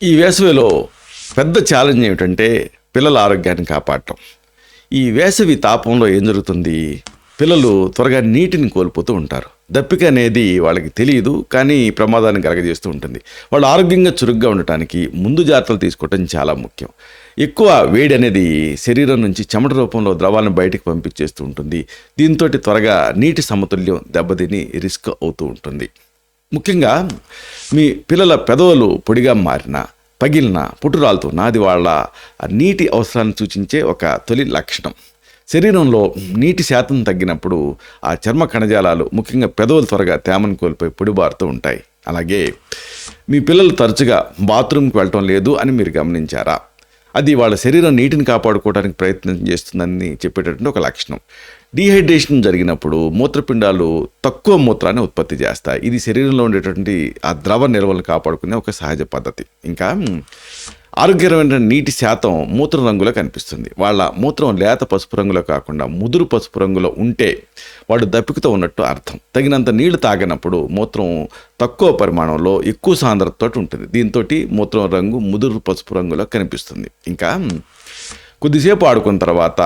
ఈ వేసవిలో పెద్ద ఛాలెంజ్ ఏమిటంటే పిల్లల ఆరోగ్యాన్ని కాపాడటం. ఈ వేసవి తాపంలో ఏం జరుగుతుంది, పిల్లలు త్వరగా నీటిని కోల్పోతూ ఉంటారు. దప్పిక అనేది వాళ్ళకి తెలియదు, కానీ ప్రమాదాన్ని కలగజేస్తూ ఉంటుంది. వాళ్ళు ఆరోగ్యంగా చురుగ్గా ఉండటానికి ముందు జాగ్రత్తలు తీసుకోవటం చాలా ముఖ్యం. ఎక్కువ వేడి అనేది శరీరం నుంచి చెమట రూపంలో ద్రవాలను బయటికి పంపించేస్తూ ఉంటుంది. దీంతో త్వరగా నీటి సమతుల్యం దెబ్బతిని రిస్క్ అవుతూ ఉంటుంది. ముఖ్యంగా మీ పిల్లల పెదవులు పొడిగా మారినా, పగిలిన, పుట్టురాలుతున్నా అది వాళ్ళ నీటి అవసరాన్ని సూచించే ఒక తొలి లక్షణం. శరీరంలో నీటి శాతం తగ్గినప్పుడు ఆ చర్మ కణజాలాలు, ముఖ్యంగా పెదవులు త్వరగా తేమను కోల్పోయి పొడిబారుతూ ఉంటాయి. అలాగే మీ పిల్లలు తరచుగా బాత్రూమ్కి వెళ్ళటం లేదు అని మీరు గమనించారా? అది వాళ్ళ శరీరం నీటిని కాపాడుకోవడానికి ప్రయత్నం చేస్తుందని చెప్పేటటువంటి ఒక లక్షణం. డీహైడ్రేషన్ జరిగినప్పుడు మూత్రపిండాలు తక్కువ మూత్రాన్ని ఉత్పత్తి చేస్తాయి. ఇది శరీరంలో ఉండేటువంటి ఆ ద్రవ నిల్వలను కాపాడుకునే ఒక సహజ పద్ధతి. ఇంకా ఆరోగ్యకరమైన నీటి శాతం మూత్ర రంగులో కనిపిస్తుంది. వాళ్ళ మూత్రం లేత పసుపు రంగులో కాకుండా ముదురు పసుపు రంగులో ఉంటే వాడు దప్పికతో ఉన్నట్టు అర్థం. తగినంత నీళ్లు తాగినప్పుడు మూత్రం తక్కువ పరిమాణంలో ఎక్కువ సాంద్రతతో ఉంటుంది. దీంతో మూత్రం రంగు ముదురు పసుపు రంగులో కనిపిస్తుంది. ఇంకా కొద్దిసేపు ఆడుకున్న తర్వాత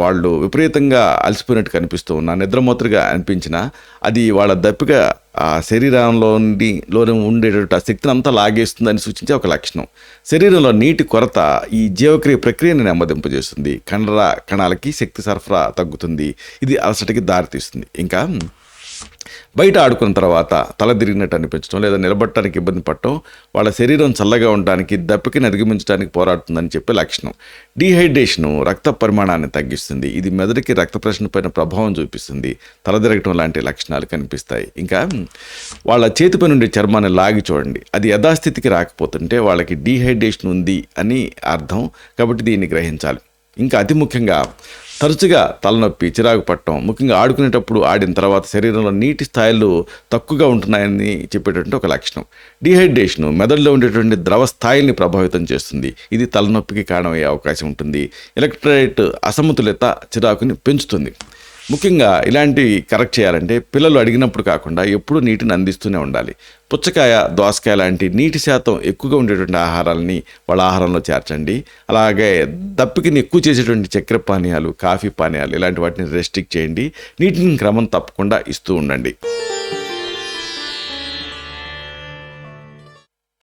వాళ్ళు విపరీతంగా అలసిపోయినట్టు కనిపిస్తూ ఉన్నా, నిద్రమోత్రుగా అనిపించినా అది వాళ్ళ దప్పిక ఆ శరీరంలోనే ఉండేటట్టు ఆ శక్తిని అంతా లాగేస్తుందని సూచించే ఒక లక్షణం. శరీరంలో నీటి కొరత ఈ జీవక్రియ ప్రక్రియను నెమ్మదింపజేస్తుంది. కండర కణాలకి శక్తి సరఫరా తగ్గుతుంది. ఇది అలసటకి దారితీస్తుంది. ఇంకా బయట ఆడుకున్న తర్వాత తల తిరిగినట్టు అనిపించడం లేదా నిలబడటానికి ఇబ్బంది పడటం వాళ్ళ శరీరం చల్లగా ఉండడానికి, దప్పికని అధిగమించడానికి పోరాడుతుందని చెప్పే లక్షణం. డీహైడ్రేషను రక్త పరిమాణాన్ని తగ్గిస్తుంది. ఇది మెదడుకి రక్త ప్రసరణ పైన ప్రభావం చూపిస్తుంది. తల తిరగటం లాంటి లక్షణాలు కనిపిస్తాయి. ఇంకా వాళ్ళ చేతిపై నుండి చర్మాన్ని లాగి చూడండి. అది యథాస్థితికి రాకపోతుంటే వాళ్ళకి డీహైడ్రేషన్ ఉంది అని అర్థం. కాబట్టి దీన్ని గ్రహించాలి. ఇంకా అతి ముఖ్యంగా తరచుగా తలనొప్పి, చిరాకు పట్టడం, ముఖ్యంగా ఆడుకునేటప్పుడు ఆడిన తర్వాత శరీరంలో నీటి స్థాయిలు తక్కువగా ఉంటున్నాయని చెప్పేటటువంటి ఒక లక్షణం. డీహైడ్రేషన్ మెదడులో ఉండేటువంటి ద్రవ స్థాయిల్ని ప్రభావితం చేస్తుంది. ఇది తలనొప్పికి కారణమయ్యే అవకాశం ఉంటుంది. ఎలక్ట్రోలైట్ అసమతుల్యత చిరాకుని పెంచుతుంది. ముఖ్యంగా ఇలాంటివి కరెక్ట్ చేయాలంటే పిల్లలు అడిగినప్పుడు కాకుండా ఎప్పుడూ నీటిని అందిస్తూనే ఉండాలి. పుచ్చకాయ, దోసకాయ లాంటి నీటి శాతం ఎక్కువగా ఉండేటువంటి ఆహారాలని వాళ్ళ ఆహారంలో చేర్చండి. అలాగే దప్పికని ఎక్కువ చేసేటువంటి చక్కెర పానీయాలు, కాఫీ పానీయాలు ఇలాంటి వాటిని రెస్ట్రిక్ట్ చేయండి. నీటిని క్రమం తప్పకుండా ఇస్తూ ఉండండి.